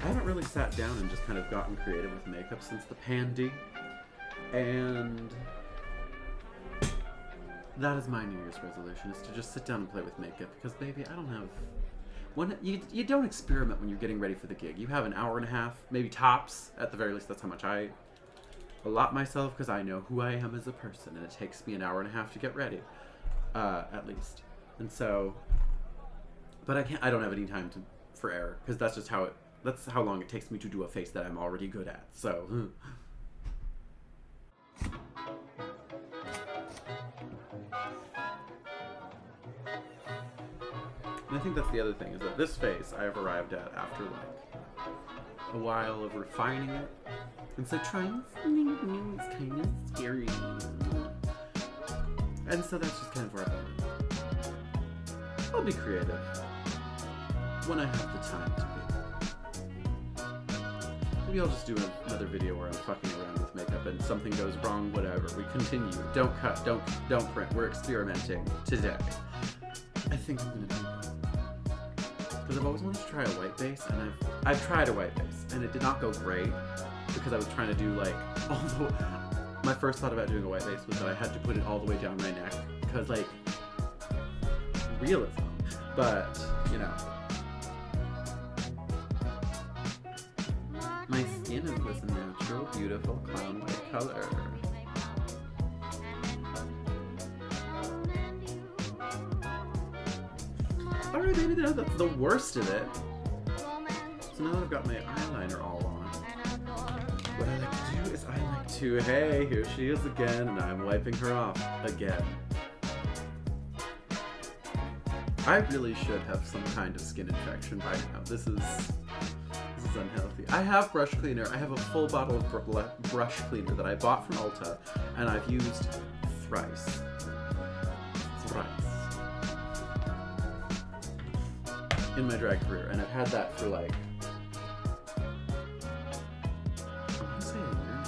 I haven't really sat down and just kind of gotten creative with makeup since the pandy, and that is my New Year's resolution, is to just sit down and play with makeup, because baby, I don't have... You don't experiment when you're getting ready for the gig. You have an hour and a half, maybe tops, at the very least. That's how much I allot myself, because I know who I am as a person, and it takes me an hour and a half to get ready, at least. And so, but I don't have any time for error, because that's just that's how long it takes me to do a face that I'm already good at, so. And I think that's the other thing, is that this face I have arrived at after like a while of refining it. And so trying something new is kind of scary. And so that's just kind of where I'm at. I'll be creative when I have the time to be. Maybe I'll just do another video where I'm fucking around with makeup and something goes wrong, whatever. We continue. Don't cut, don't print. We're experimenting today. I think I'm gonna do that. Because I've always wanted to try a white base, and I've tried a white base, and it did not go great, because I was trying to do like, my first thought about doing a white base was that I had to put it all the way down my neck, because like, realism, but, you know. My skin is this natural, beautiful, clown white color. Alright, baby, that's the worst of it. So now that I've got my eyeliner all on, what I like to do is I like to, hey, here she is again, and I'm wiping her off again. I really should have some kind of skin infection by now. This is unhealthy. I have brush cleaner. I have a full bottle of brush cleaner that I bought from Ulta, and I've used thrice. In my drag career, and I've had that for like, I want to say a year.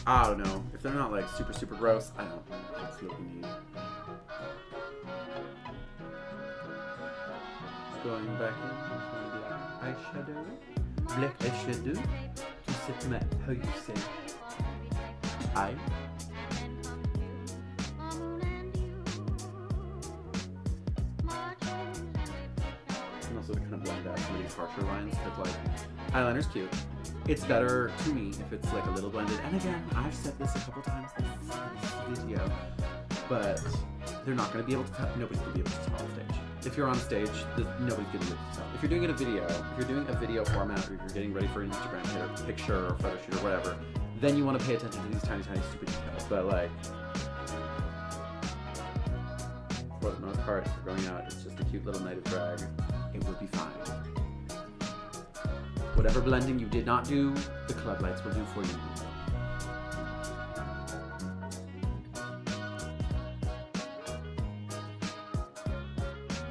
I don't know. If they're not like super gross, I don't feel the need. Going back in with black eyeshadow to set my, how you say, eye. And also to kind of blend out some of these harsher lines, because like, eyeliner's cute, It's better to me if it's like a little blended. And again, I've said this a couple times in this video, but they're not going to be able to tell. Nobody's going to be able to tell on stage. If you're on stage, nobody's going to be able to tell. If you're doing it a video, if you're doing a video format, or if you're getting ready for an Instagram hit or picture or photo shoot or whatever, then you want to pay attention to these tiny, tiny, stupid details. But like, for the most part, if you're going out, it's just a cute little night of drag. It will be fine. Whatever blending you did not do, the club lights will do for you.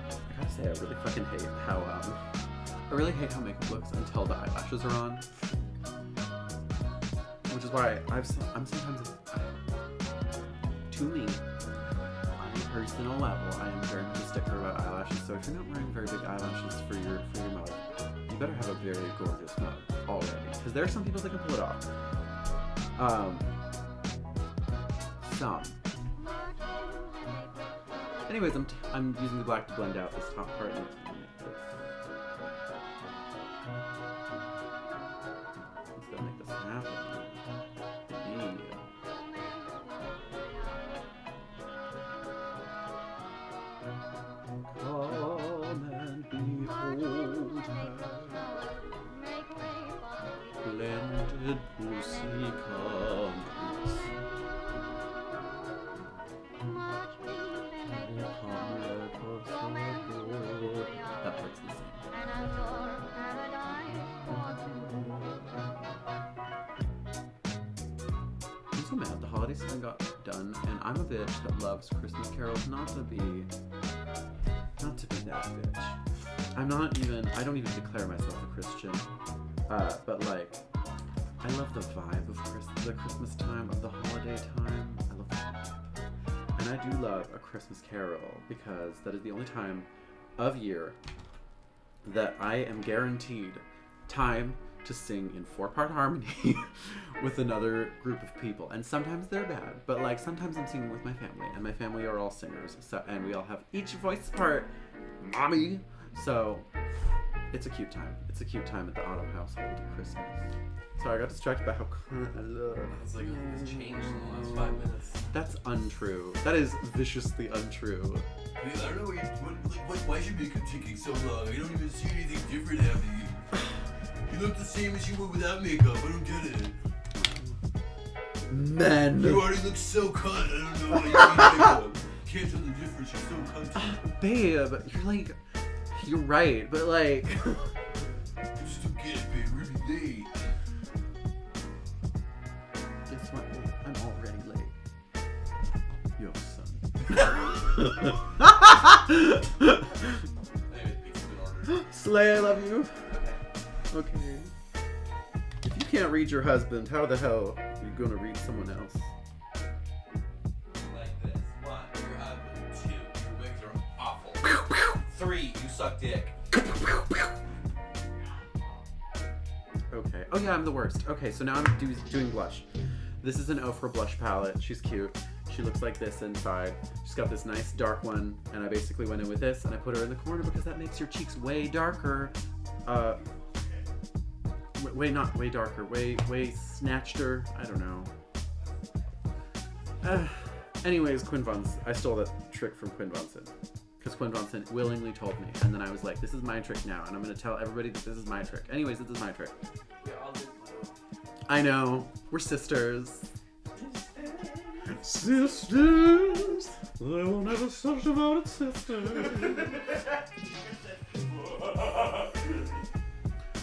I gotta say, I really fucking hate how makeup looks until the eyelashes are on. Which is why I'm sometimes, to me, on a personal level, I am very much a stickler about eyelashes. So if you're not wearing very big eyelashes for your mug, you better have a very gorgeous mug already, because there are some people that can pull it off. Some. Anyways, I'm using the black to blend out this top part. And let's go make this happen. Come and behold her, blended pussy comes. That part's the same. I'm so mad the holiday season got done, and I'm a bitch that loves Christmas carols, not to be that bitch. I don't even declare myself a Christian, but like, I love the vibe of the Christmas time, of the holiday time. I love the vibe. And I do love A Christmas Carol, because that is the only time of year that I am guaranteed time to sing in 4-part harmony with another group of people. And sometimes they're bad, but like sometimes I'm singing with my family, and my family are all singers, and we all have each voice part, mommy. So it's a cute time. It's a cute time at the Otto household at Christmas. Sorry, I got distracted by how I love. It's like it's changed in the last 5 minutes. That's untrue. That is viciously untrue. Dude, I don't know why is your makeup taking so long? I don't even see anything different happening. You look the same as you were without makeup. I don't get it. Men. You already look so cunt. I don't know why you need makeup. Can't tell the difference. You're so cunty. Babe, you're right, but like. I just don't get it, babe. We're late. Guess what? I'm already late. Yo, son. Slay, I love you. Okay. If you can't read your husband, how the hell are you gonna read someone else? Like this. 1, you're ugly. 2, your wigs are awful. 3, you suck dick. Okay. Oh yeah, I'm the worst. Okay, so now I'm doing blush. This is an O for blush palette. She's cute. She looks like this inside. She's got this nice dark one, and I basically went in with this, and I put her in the corner because that makes your cheeks way darker. Not way darker, way snatched-er. I don't know. Anyways, I stole that trick from Quinn Vonson. Because Quinn Vonson willingly told me, and then I was like, this is my trick now, and I'm going to tell everybody that this is my trick. Anyways, this is my trick. I know. We're sisters. Sisters. They will never such devoted sisters.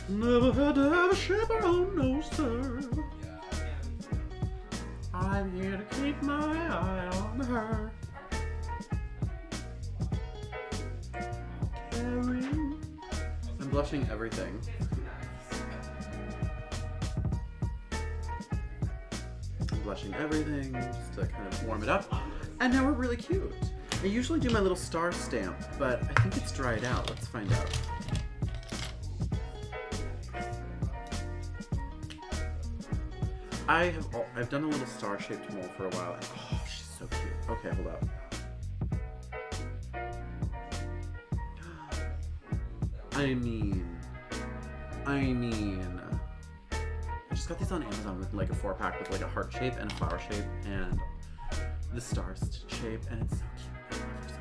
Never had to have a chaperone, no sir. I'm here to keep my eye on her. Karen. I'm blushing everything. Blushing everything just to kind of warm it up, and now we're really cute. I usually do my little star stamp, but I think it's dried out. Let's find out. I've done a little star shaped mole for a while, and oh, she's so cute. Okay, hold up. I mean, I just got these on Amazon with like a 4-pack with like a heart shape and a flower shape and the star shape, and it's so cute. I love her so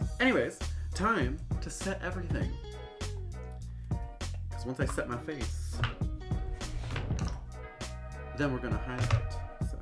much. Anyways, time to set everything. Because once I set my face, then we're gonna highlight. So.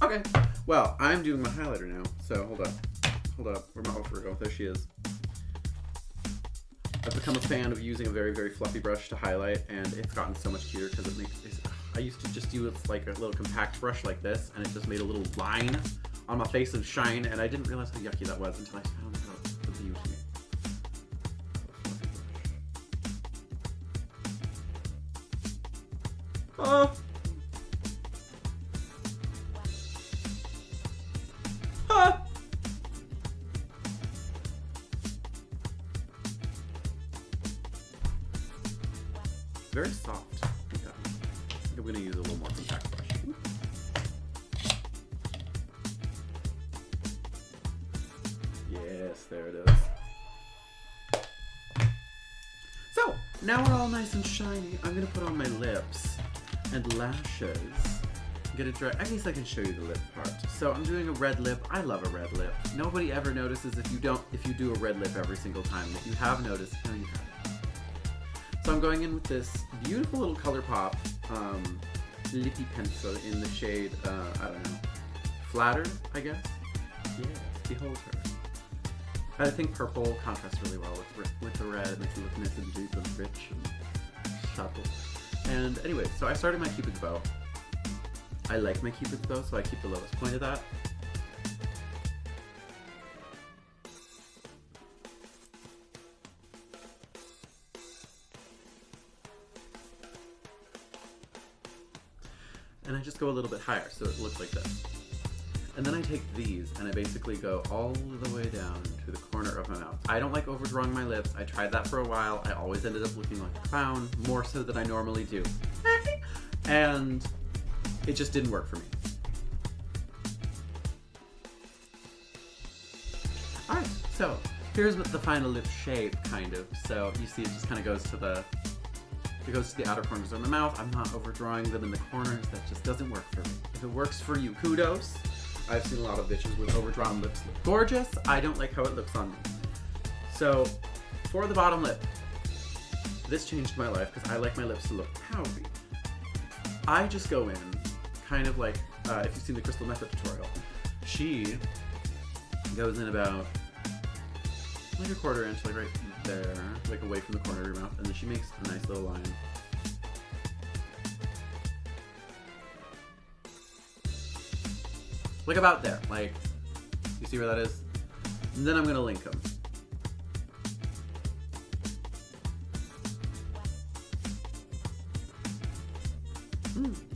Okay, well, I'm doing my highlighter now, so hold up, where'd my offer go? There she is. I've become a fan of using a very, very fluffy brush to highlight, and it's gotten so much cuter because I used to just do like a little compact brush like this, and it just made a little line on my face and shine, and I didn't realize how yucky that was until I found out the beauty. Oh! Very soft. Yeah. I think I'm going to use a little more compact brush. Yes, there it is. So, now we're all nice and shiny. I'm going to put on my lips and lashes. Get it dry. I guess I can show you the lip part. So I'm doing a red lip. I love a red lip. Nobody ever notices if you do a red lip every single time. If you have noticed, now you have it. So I'm going in with this beautiful little ColourPop lippy pencil in the shade, I don't know, Flatter, I guess? Yes, behold her. I think purple contrasts really well with the red. It makes it look nice and deep and rich and subtle. And anyway, so I started my Cupid's bow. I like my Cupid's bow, so I keep the lowest point of that. And I just go a little bit higher, so it looks like this. And then I take these, and I basically go all the way down to the corner of my mouth. I don't like overdrawing my lips. I tried that for a while. I always ended up looking like a clown, more so than I normally do. And it just didn't work for me. Alright, so here's what the final lip shape, kind of. So you see it just kind of goes to the outer corners of my mouth. I'm not overdrawing them in the corners. That just doesn't work for me. If it works for you, kudos. I've seen a lot of bitches with overdrawn lips look gorgeous. I don't like how it looks on me. So, for the bottom lip, this changed my life because I like my lips to look powdery. I just go in, kind of like, if you've seen the Crystal Method tutorial, she goes in about like a 1/4 inch, like right there, like away from the corner of your mouth, and then she makes a nice little line. Like about there, like, you see where that is? And then I'm gonna link them.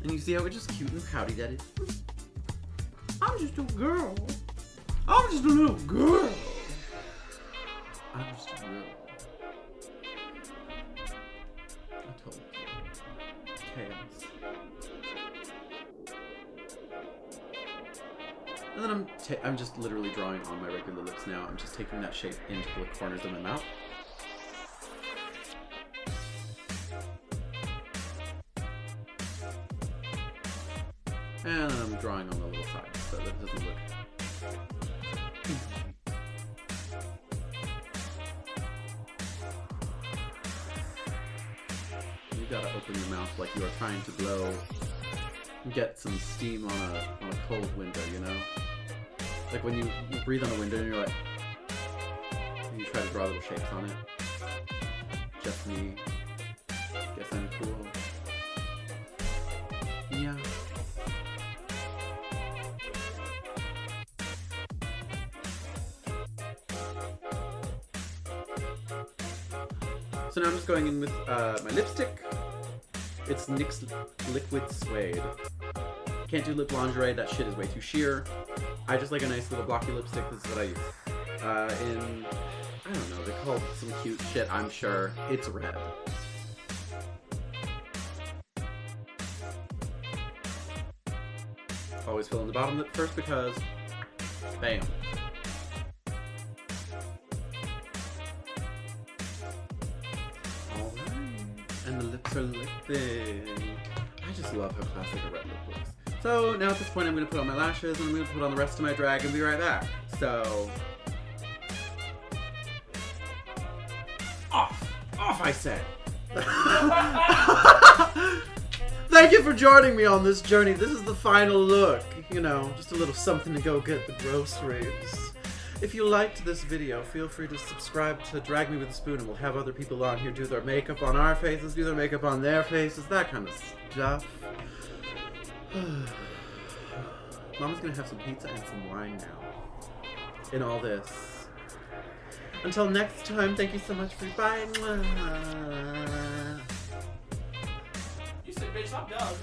And you see how it's just cute and pouty that is? I'm just a girl. I'm just a little girl. I'm just a girl. I told you. Chaos. And then I'm just literally drawing on my regular lips now. I'm just taking that shape into the corners of my mouth. And then I'm drawing on the little side so that it doesn't look... You gotta open your mouth like you are trying to blow, get some steam on a cold window, you know? Like when you breathe on a window and you're like, and you try to draw little shapes on it. Just me. Guess I'm cool. Yeah. So now I'm just going in with my lipstick. It's NYX Liquid Suede. Can't do lip lingerie, that shit is way too sheer. I just like a nice little blocky lipstick, this is what I use. I don't know, they call it some cute shit, I'm sure. It's red. Always fill in the bottom lip first because, bam. Alright, and the lips are lipping. I just love how classic a red lip looks. So now at this point I'm going to put on my lashes and I'm going to put on the rest of my drag and be right back. So, off I said. Thank you for joining me on this journey. This is the final look. You know, just a little something to go get the groceries. If you liked this video, feel free to subscribe to Drag Me With a Spoon, and we'll have other people on here do their makeup on our faces, do their makeup on their faces, that kind of stuff. Mama's gonna have some pizza and some wine now. In all this. Until next time, thank you so much for bye. You said, bitch, I'm done.